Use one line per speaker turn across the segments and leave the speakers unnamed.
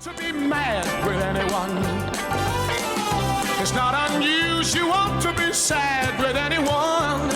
To be mad with anyone. It's not unusual to be sad with anyone.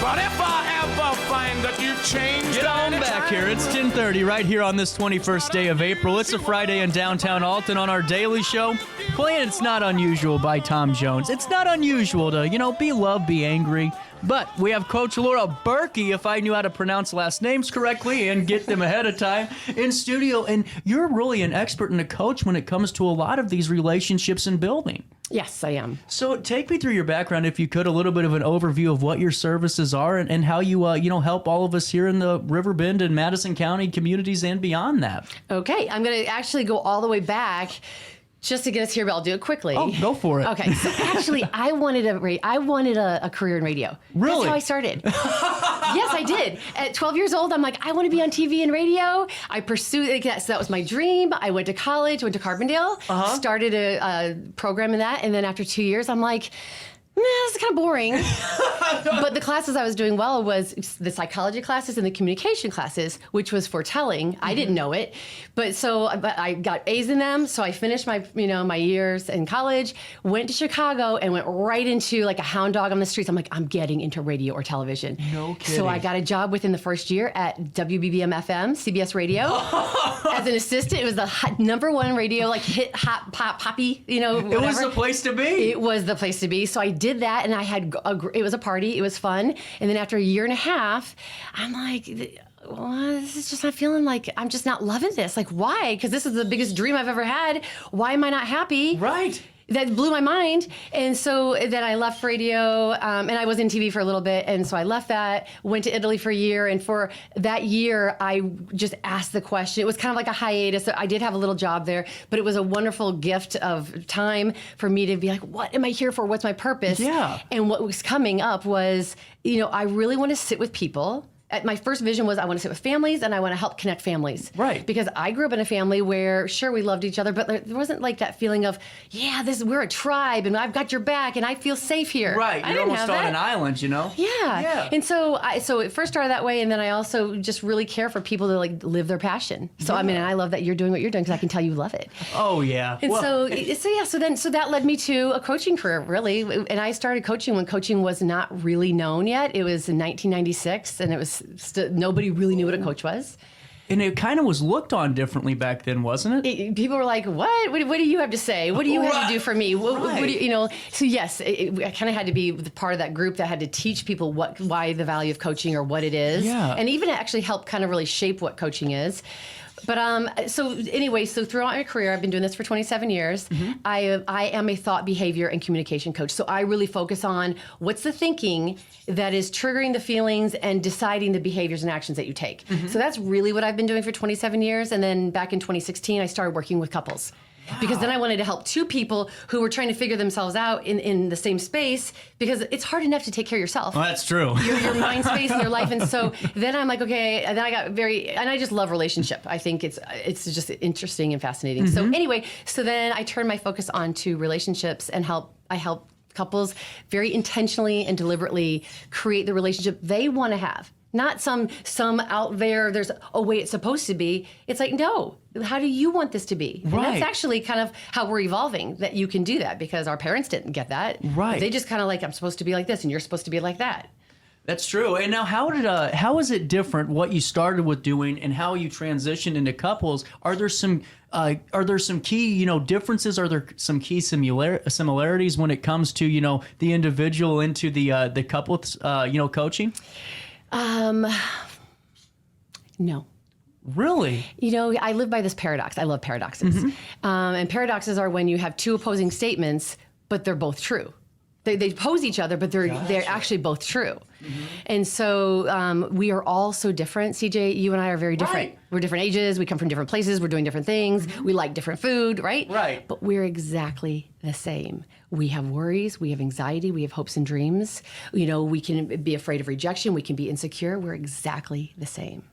But if I ever find that you've changed,
get on back here. It's 10:30 right here on this 21st day of April. It's a Friday in downtown Alton on our daily show. Playing It's Not Unusual by Tom Jones. It's not unusual to, be loved, be angry. But we have Coach Laura Burkey, if I knew how to pronounce last names correctly and get them ahead of time, in studio. And you're really an expert and a coach when it comes to a lot of these relationships and building.
Yes, I am.
So take me through your background, if you could, a little bit of an overview of what your services are and how you, help all of us here in the Riverbend and Madison County communities and beyond that.
Okay, I'm going to actually go all the way back just to get us here, but I'll do it quickly.
Oh, go for it.
Okay, so actually, I wanted a career in radio.
Really?
That's how I started. Yes, I did. At 12 years old, I'm like, I want to be on TV and radio. I pursued it. So that was my dream. I went to college, went to Carbondale, started a program in that, and then after 2 years, I'm like, this is kind of boring. But the classes I was doing well was the psychology classes and the communication classes, which was foretelling. I didn't know it. But I got A's in them. So I finished my years in college, went to Chicago and went right into like a hound dog on the streets. I'm like, I'm getting into radio or television.
No kidding.
So I got a job within the first year at WBBM FM, CBS Radio, as an assistant. It was the #1 radio, like hit, hot, pop, poppy, whatever.
It was the place to be.
It was the place to be. So I did that, and I had it was a party. It was fun. And then after a year and a half, I'm like, well, this is just not feeling like, I'm just not loving this. Like, why? Because this is the biggest dream I've ever had. Why am I not happy?
Right.
That blew my mind. And so then I left radio, and I was in TV for a little bit. And so I left that, went to Italy for a year. And for that year, I just asked the question. It was kind of like a hiatus. So I did have a little job there, but it was a wonderful gift of time for me to be like, what am I here for? What's my purpose?
Yeah.
And what was coming up was, I really want to sit with people. My first vision was I want to sit with families and I want to help connect families.
Right.
Because I grew up in a family where, sure, we loved each other, but there wasn't like that feeling of, we're a tribe and I've got your back and I feel safe here.
Right. You're almost on an island,
Yeah. And so it first started that way, and then I also just really care for people to like live their passion. So I mean, I love that you're doing what you're doing because I can tell you love it.
Oh yeah.
And so that led me to a coaching career, really. And I started coaching when coaching was not really known yet. It was in 1996, and it was nobody really knew what a coach was.
And it kind of was looked on differently back then, wasn't it?
People were like, what do you have to say? What do you have to do for me? What do you, so yes, I kind of had to be part of that group that had to teach people why the value of coaching or what it is.
Yeah.
And even actually help kind of really shape what coaching is. But so throughout my career, I've been doing this for 27 years. Mm-hmm. I am a thought, behavior, and communication coach. So I really focus on what's the thinking that is triggering the feelings and deciding the behaviors and actions that you take. Mm-hmm. So that's really what I've been doing for 27 years. And then back in 2016, I started working with couples. Wow. Because then I wanted to help two people who were trying to figure themselves out in the same space, because it's hard enough to take care of yourself.
Well, that's true.
Your mind space and your life. And so then I'm like, okay, and then I got and I just love relationship. I think it's just interesting and fascinating. Mm-hmm. So anyway, so then I turned my focus onto relationships and I help couples very intentionally and deliberately create the relationship they want to have. Not some out there, there's a way it's supposed to be. It's like, no, how do you want this to be?
Right.
And that's actually kind of how we're evolving, that you can do that, because our parents didn't get that.
Right.
They just kind of like, I'm supposed to be like this and you're supposed to be like that.
That's true. And now how is it different what you started with doing and how you transitioned into couples? Are there some key, differences? Are there some key similarities when it comes to, the individual into the couples, coaching?
No.
Really?
I live by this paradox. I love paradoxes. Mm-hmm. And paradoxes are when you have two opposing statements, but they're both true. They oppose each other, but they're actually both true. Mm-hmm. And so we are all so different. CJ, you and I are very different. Right. We're different ages. We come from different places. We're doing different things. Mm-hmm. We like different food, right?
Right.
But we're exactly the same. We have worries. We have anxiety. We have hopes and dreams. We can be afraid of rejection. We can be insecure. We're exactly the same.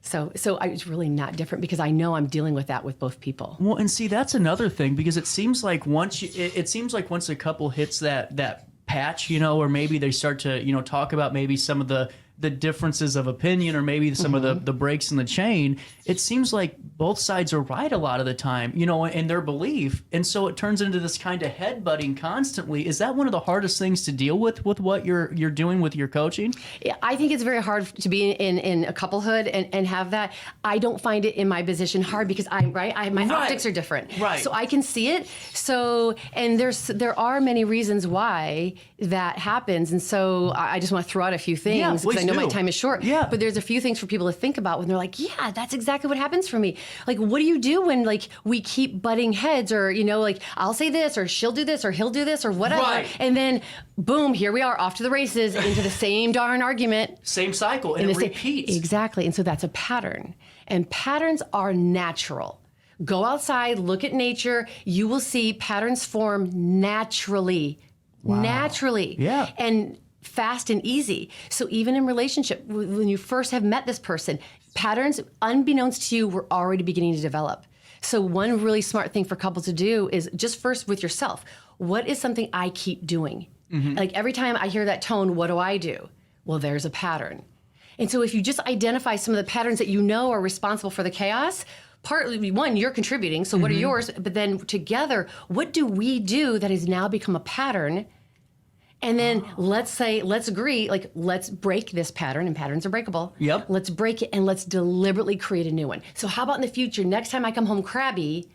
So it's really not different, because I know I'm dealing with that with both people.
Well, and see, that's another thing, because it seems like once a couple hits that patch, or maybe they start to, talk about maybe some of the the differences of opinion or maybe some of the breaks in the chain, it seems like both sides are right a lot of the time, you know, in their belief. And so it turns into this kind of headbutting constantly. Is that one of the hardest things to deal with what you're doing with your coaching?
Yeah, I think it's very hard to be in a couplehood and have that. I don't find it in my position hard because my optics are different.
Right.
So I can see it. So, and there are many reasons why that happens. And so I just want to throw out a few things because I know my time is short.
Yeah.
But there's a few things for people to think about when they're like, yeah, that's exactly what happens for me. Like, what do you do when like we keep butting heads, or, you know, like I'll say this or she'll do this or he'll do this or whatever.
Right.
And then boom, here we are off to the races into the same darn argument.
Same cycle, and it repeats.
Exactly. And so that's a pattern. And patterns are natural. Go outside, look at nature. You will see patterns form naturally. Wow. Naturally.
Yeah.
And fast and easy. So even in relationship, when you first have met this person, patterns, unbeknownst to you, were already beginning to develop. So one really smart thing for couples to do is just first with yourself. What is something I keep doing? Like every time I hear that tone, what do I do? Well, there's a pattern. And so if you just identify some of the patterns that you know are responsible for the chaos, partly, one, you're contributing, so what are yours? But then together, what do we do that has now become a pattern? And then let's agree, like, let's break this pattern, and patterns are breakable.
Yep.
Let's break it and let's deliberately create a new one. So how about in the future, next time I come home crabby,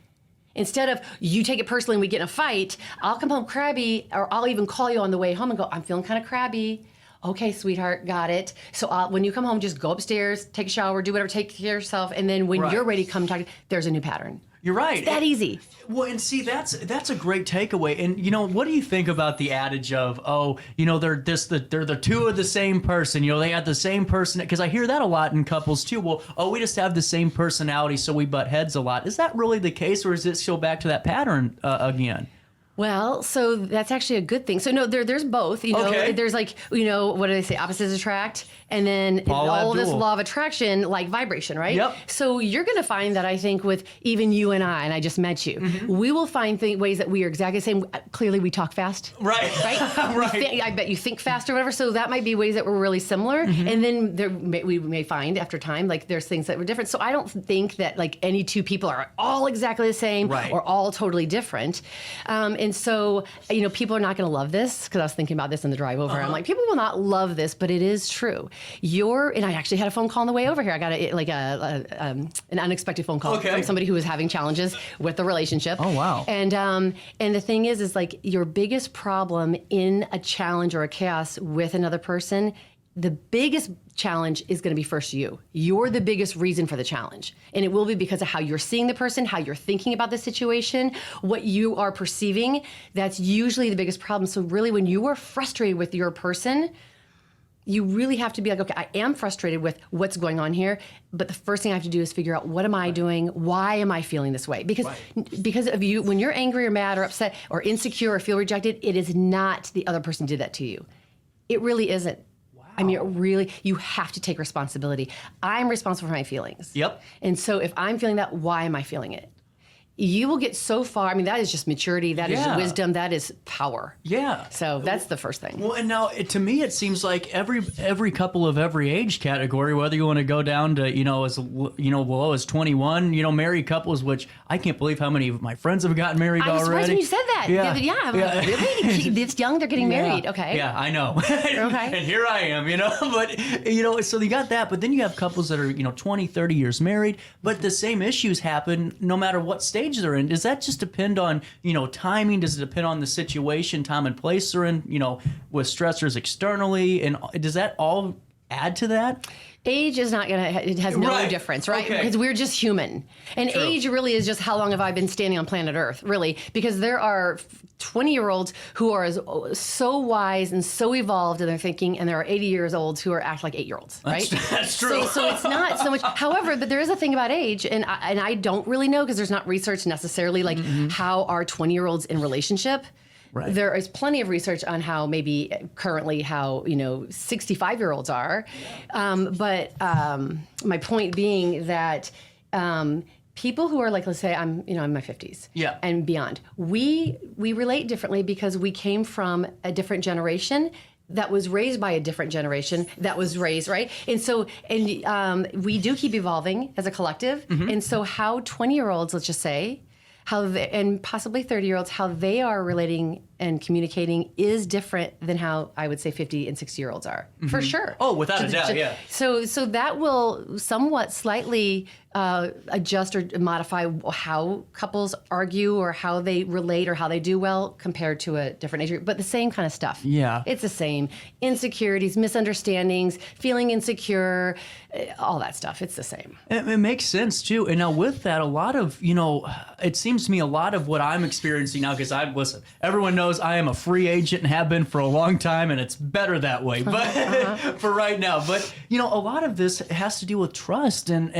instead of you take it personally and we get in a fight, I'll come home crabby, or I'll even call you on the way home and go, I'm feeling kind of crabby. Okay, sweetheart, got it. So when you come home, just go upstairs, take a shower, do whatever, take care of yourself, and then when you're ready to come talk, there's a new pattern.
You're right.
It's that easy.
Well, and see, that's a great takeaway. And you know, what do you think about the adage of, oh, you know, they're the two of the same person? You know, they have the same person. Because I hear that a lot in couples too. Well, oh, we just have the same personality, so we butt heads a lot. Is that really the case, or does this go back to that pattern again?
Well, so that's actually a good thing. So no, there's both. You know, there's like, you know, what do they say? Opposites attract, and then all of this law of attraction, like vibration, right?
Yep.
So you're going to find that, I think, with even you and I just met you, we will find ways that we are exactly the same. Clearly, we talk fast.
Right.
Right.
Right.
I bet you think fast or whatever. So that might be ways that we're really similar, and then we may find after time like there's things that were different. So I don't think that like any two people are all exactly the same or all totally different. And so, you know, people are not going to love this, because I was thinking about this in the drive over. I'm like, people will not love this, but it is true. And I actually had a phone call on the way over here. I got an unexpected phone call from somebody who was having challenges with the relationship. Oh, wow. And the thing is like your biggest problem in a challenge or a chaos with another person, the biggest challenge is going to be first you. You're the biggest reason for the challenge. And it will be because of how you're seeing the person, how you're thinking about the situation, what you are perceiving. That's usually the biggest problem. So really, when you are frustrated with your person, you really have to be like, okay, I am frustrated with what's going on here, but the first thing I have to do is figure out, what am I doing? Why am I feeling this way? Because of you, when you're angry or mad or upset or insecure or feel rejected, it is not the other person did that to you. It really isn't. I mean, you have to take responsibility. I'm responsible for my feelings. Yep. And so if I'm feeling that, why am I feeling it? You will get so far. I mean, that is just maturity. That is wisdom. That is power. Yeah. So that's the first thing.
Well, and now to me, it seems like every couple of every age category, whether you want to go down to, as below as 21, married couples, which I can't believe how many of my friends have gotten married already.
I was surprised when you said that. Yeah. I'm like, really? This young, they're getting married. Okay.
Yeah, I know. Okay. And here I am, but, so you got that. But then you have couples that are, 20, 30 years married, but the same issues happen no matter what stage they're in. Does that just depend on, timing? Does it depend on the situation, time and place they're in, with stressors externally? And does that all add to that?
Age is not going to, it has no difference, right? Okay. Because we're just human. And age really is just how long have I been standing on planet Earth, really? Because there are 20-year-olds who are so wise and so evolved in their thinking, and there are 80-year-olds who act like 8-year-olds, right?
That's true.
So it's not so much. However, but there is a thing about age, and I don't really know, because there's not research necessarily like how are 20-year-olds in relationship. Right. There is plenty of research on how maybe currently how 65-year-olds are, but my point being that people who are like, let's say I'm in my 50s and beyond, we relate differently because we came from a different generation that was raised by a different generation that was raised, right? And so, we do keep evolving as a collective. And so how 20-year-olds, let's just say, and possibly 30-year-olds, how they are relating and communicating is different than how I would say 50 and 60-year-olds are, for sure.
Oh, without a doubt, yeah.
So that will somewhat slightly adjust or modify how couples argue or how they relate or how they do well compared to a different age group, but the same kind of stuff.
Yeah.
It's the same. Insecurities, misunderstandings, feeling insecure, all that stuff. It's the same.
It makes sense, too. And now with that, a lot of, it seems to me a lot of what I'm experiencing now, because listen, everyone knows I am a free agent and have been for a long time, and it's better that way, but for right now. But, a lot of this has to do with trust, and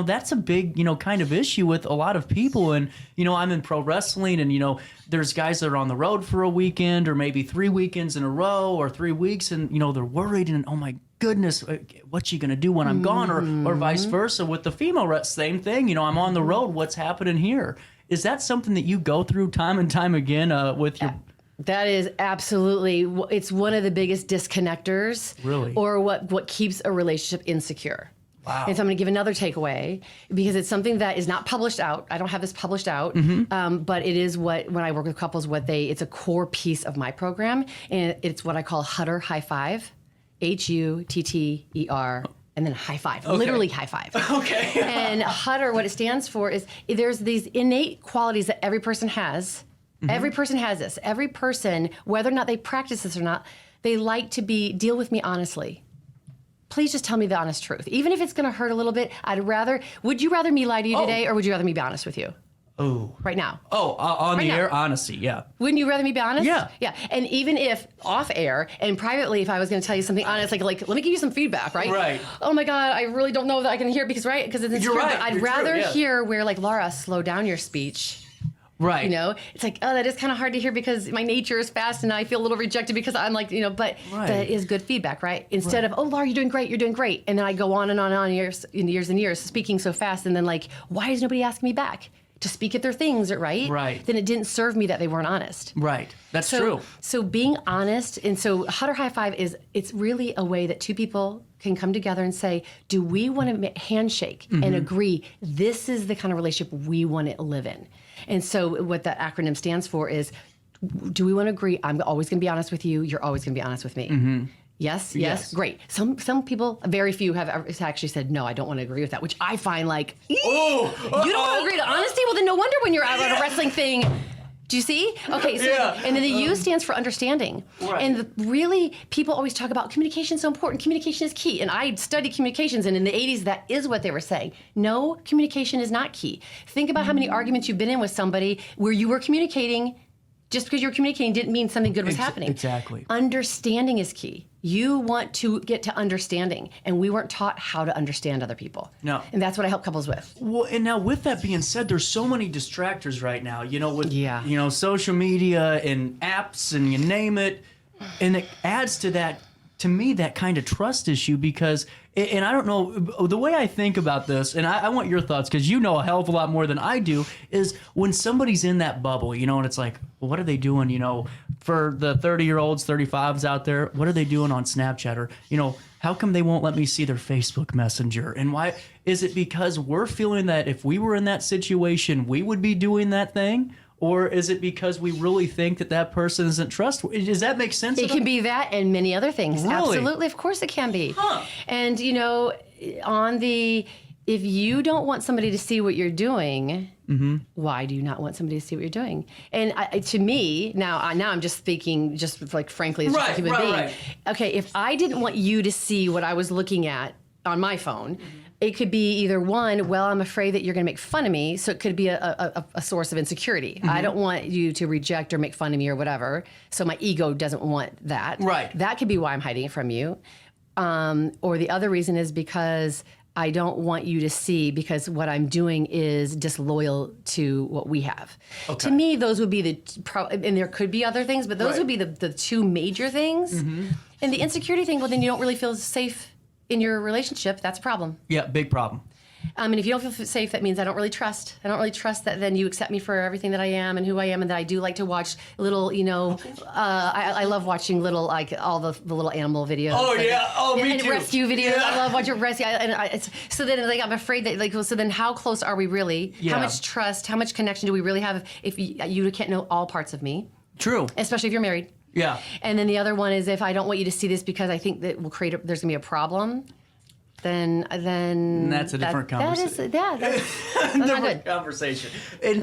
that's a big, kind of issue with a lot of people. And, I'm in pro wrestling, and, there's guys that are on the road for a weekend or maybe 3 weekends in a row or 3 weeks, and, they're worried, and, oh my goodness, what's she going to do when I'm gone, or vice versa. With the female rest, same thing. I'm on the road. What's happening here? Is that something that you go through time and time again with your...
That is absolutely, it's one of the biggest disconnectors.
Really?
Or what keeps a relationship insecure.
Wow.
And so I'm going to give another takeaway, because it's something that is not published out. I don't have this published out, but it is when I work with couples, it's a core piece of my program, and it's what I call Hutter High Five, Hutter, and then high five, literally high five.
Okay.
And Hutter, what it stands for is there's these innate qualities that every person has. Every person has this. Every person, whether or not they practice this or not, they like to deal with me honestly. Please just tell me the honest truth. Even if it's going to hurt a little bit, would you rather me lie to you today, or would you rather me be honest with you?
Oh.
Right now.
Oh, on
right
the
now.
air, honesty, yeah.
Wouldn't you rather me be honest?
Yeah.
Yeah. And even if off air and privately, if I was going to tell you something honest, like let me give you some feedback, right?
Right.
Oh my God, I really don't know that I can hear it because it's
You're
true.
right.
But I'd
You're
rather
true, yeah.
hear where Laura, slow down your speech.
Right.
It's like, oh, that is kind of hard to hear because my nature is fast and I feel a little rejected because I'm like, but that is good feedback, right? Instead of, oh, Laura, you're doing great. And then I go on and on and on years and years speaking so fast. And then why is nobody asking me back to speak at their things, right?
Right.
Then it didn't serve me that they weren't honest.
Right. That's true.
So being honest, and so Hutter High Five it's really a way that two people can come together and say, do we want to handshake and agree this is the kind of relationship we want to live in? And so what that acronym stands for is, do we want to agree, I'm always going to be honest with you, you're always going to be honest with me? Yes, great. Some people, very few have actually said, no, I don't want to agree with that, which I find you don't want to agree to honesty? Well, then no wonder when you're out at a wrestling thing. Do you see? Okay, so and then the U stands for understanding.
Right.
And really, people always talk about communication is so important. Communication is key. And I studied communications, and in the 80s, that is what they were saying. No, communication is not key. Think about how many arguments you've been in with somebody where you were communicating. Just because you were communicating didn't mean something good was happening.
Exactly.
Understanding is key. You want to get to understanding, and we weren't taught how to understand other people.
No.
And that's what I help couples with.
Well, and now with that being said, there's so many distractors right now, with social media and apps and you name it. And it adds to that, to me, that kind of trust issue because, and I don't know, the way I think about this, and I want your thoughts because you know a hell of a lot more than I do, is when somebody's in that bubble, and it's like, well, what are they doing, for the 30-year-olds, 35s out there, what are they doing on Snapchat? Or, how come they won't let me see their Facebook Messenger? And why? Is it because we're feeling that if we were in that situation, we would be doing that thing? Or is it because we really think that person isn't trustworthy? Does that make sense?
It can be that and many other things.
Really?
Absolutely. Of course it can be.
Huh.
And, if you don't want somebody to see what you're doing, why do you not want somebody to see what you're doing? And to me, now I'm just speaking just frankly as a human being.
Right.
Okay, if I didn't want you to see what I was looking at on my phone, it could be either one, well, I'm afraid that you're going to make fun of me, so it could be a source of insecurity. I don't want you to reject or make fun of me or whatever, so my ego doesn't want that.
Right.
That could be why I'm hiding it from you. Or the other reason is because I don't want you to see because what I'm doing is disloyal to what we have.
Okay.
To me, those would be and there could be other things, but those would be the two major things. And the insecurity thing, well, then you don't really feel safe in your relationship. That's a problem.
Yeah, big problem.
And if you don't feel safe, that means I don't really trust. I don't really trust that then you accept me for everything that I am and who I am, and that I do like to watch little, I love watching little, like all the little animal videos.
Oh,
like,
yeah. Oh, me
and
too.
rescue videos.
Yeah.
I love watching rescue. So then, like, I'm afraid that, like, well, so then how close are we really?
Yeah.
How much trust, how much connection do we really have if you can't know all parts of me?
True.
Especially if you're married.
Yeah.
And then the other one is if I don't want you to see this because I think that will there's gonna be a problem, then
that's a different conversation.
That's not good.
Conversation. And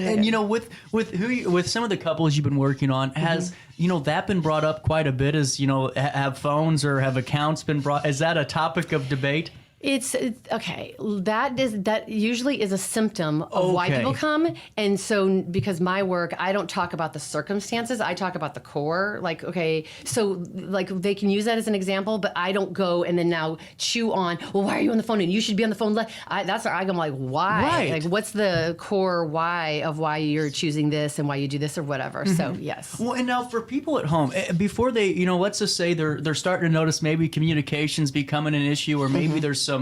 with some of the couples you've been working on, has that been brought up quite a bit? As have phones or have accounts been brought? Is that a topic of debate?
It's okay. That usually is a symptom of why people come. And so because my work, I don't talk about the circumstances. I talk about the core. Like, okay, so like they can use that as an example, but I don't go and then now chew on, well, why are you on the phone? And you should be on the phone. That's where I'm like, why?
Right.
Like, what's the core why of why you're choosing this and why you do this or whatever? So yes.
Well, and now for people at home, before they, let's just say they're starting to notice maybe communication's becoming an issue, or maybe there's some,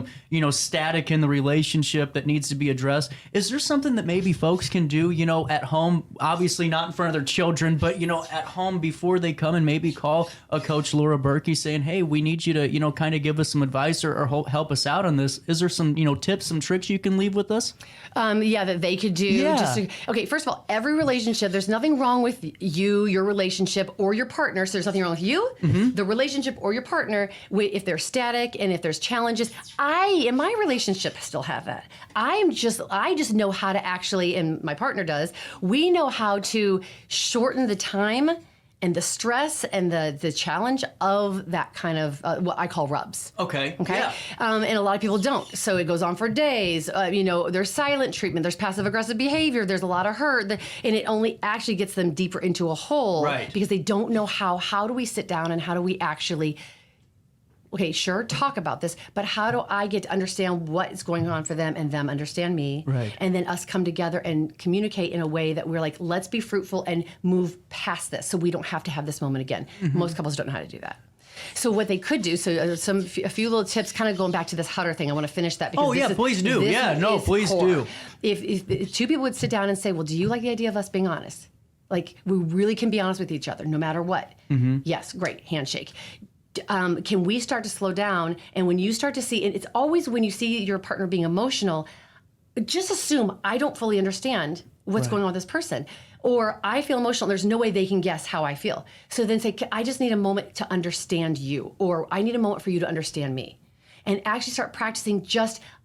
static in the relationship that needs to be addressed. Is there something that maybe folks can do, at home, obviously not in front of their children, but, at home before they come and maybe call a Coach Laura Burkey saying, hey, we need you to, kind of give us some advice or help us out on this. Is there some, tips, some tricks you can leave with us?
That they could do.
Yeah.
Okay, first of all, every relationship, there's nothing wrong with you, your relationship, or your partner. So there's nothing wrong with you, the relationship, or your partner. If they're static and if there's challenges, in my relationship, still have that. I just know how to actually, and my partner does, we know how to shorten the time and the stress and the challenge of that kind of what I call rubs.
Okay.
Yeah. And a lot of people don't. So it goes on for days. There's silent treatment. There's passive aggressive behavior. There's a lot of hurt. And it only actually gets them deeper into a hole.
Right.
Because they don't know how do we sit down and how do we actually, okay, sure, talk about this, but how do I get to understand what is going on for them and them understand me?
Right.
And then us come together and communicate in a way that we're like, let's be fruitful and move past this so we don't have to have this moment again. Most couples don't know how to do that. So what they could do, a few little tips, kind of going back to this Hutter thing. I want to finish that because
please do. Please do.
If two people would sit down and say, well, do you like the idea of us being honest? Like, we really can be honest with each other no matter what. Yes, great, handshake. Can we start to slow down? And when you start to see, and it's always when you see your partner being emotional, just assume I don't fully understand what's going on with this person. Or I feel emotional. There's no way they can guess how I feel. So then say, I just need a moment to understand you. Or I need a moment for you to understand me. And actually start practicing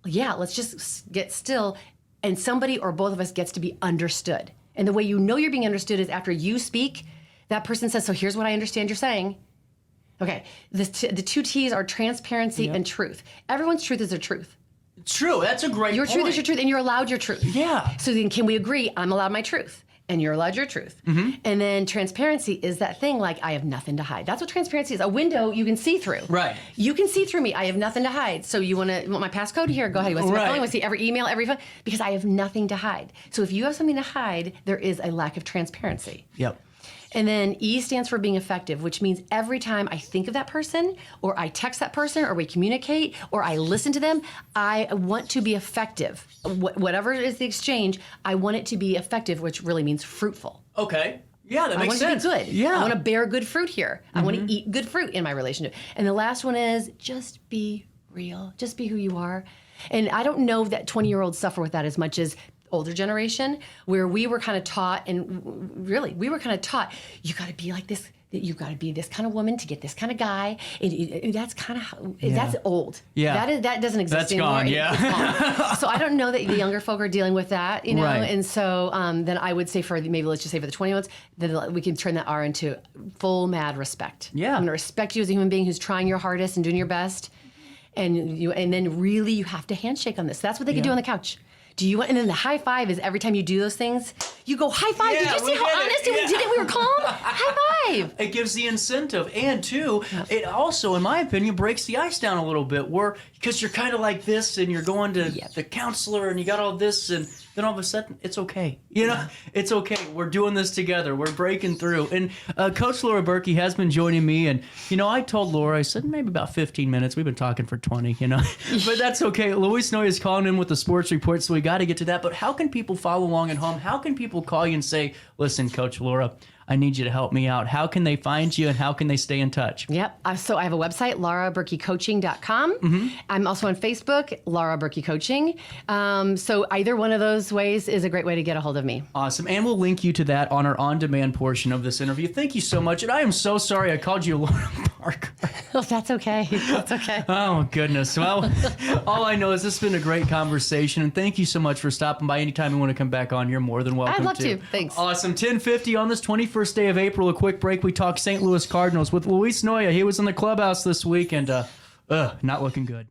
let's just get still. And somebody or both of us gets to be understood. And the way you know you're being understood is after you speak, that person says, so here's what I understand you're saying. Okay, the two T's are transparency and truth. Everyone's truth is their truth.
True, that's a great
Your
point.
truth is your truth, and you're allowed your truth.
Yeah.
So then can we agree, I'm allowed my truth, and you're allowed your truth. And then transparency is that thing like, I have nothing to hide. That's what transparency is. A window you can see through.
Right.
You can see through me. I have nothing to hide. So you want my passcode? Here, go ahead. You want to see my phone? You want to see every email, every phone? Because I have nothing to hide. So if you have something to hide, there is a lack of transparency.
Yep.
And then E stands for being effective, which means every time I think of that person, or I text that person, or we communicate, or I listen to them, I want to be effective. Whatever is the exchange, I want it to be effective, which really means fruitful.
Okay. Yeah, that makes sense.
I want it to be good.
Yeah.
I want to bear good fruit here. I want to eat good fruit in my relationship. And the last one is just be real. Just be who you are. And I don't know that 20-year-olds suffer with that as much as older generation, where we were kind of taught, and really, we were kind of taught, you got to be like this, you got to be this kind of woman to get this kind of guy. And that's kind of, that's old.
Yeah.
That doesn't exist anymore.
Gone, yeah.
It's gone. So I don't know that the younger folk are dealing with that,
Right.
And so then I would say maybe let's just say for the 20-year-olds, then we can turn that R into full mad respect.
Yeah.
I'm going to respect you as a human being who's trying your hardest and doing your best. And then really you have to handshake on this. That's what they could do on the couch. And then the high five is every time you do those things, you go, high five.
Yeah,
did you see how honest we did it? We were calm. High five.
It gives the incentive. And two, it also, in my opinion, breaks the ice down a little bit, because you're kind of like this and you're going to the counselor and you got all this, and then all of a sudden it's okay. It's okay. We're doing this together. We're breaking through. And Coach Laura Burkey has been joining me. And, I told Laura, I said maybe about 15 minutes. We've been talking for 20, But that's okay. Luis Noy is calling in with the sports report, so we got to get to that. But how can people follow along at home? How can people call you and say, listen, Coach Laura, I need you to help me out? How can they find you and how can they stay in touch?
Yep. So I have a website, RiverBenderCoaching.com. I'm also on Facebook, Laura Burkey Coaching. So either one of those ways is a great way to get a hold of me.
Awesome. And we'll link you to that on our on-demand portion of this interview. Thank you so much. And I am so sorry I called you Laura Parker.
Oh, that's okay. That's okay.
Oh, goodness. Well, all I know is this has been a great conversation. And thank you so much for stopping by. Anytime you want to come back on, you're more than welcome
I'd love to. Thanks.
Awesome. 10:50 on this 21st day of April. A quick break. We talk St. Louis Cardinals with Luis Noya. He was in the clubhouse this week and not looking good.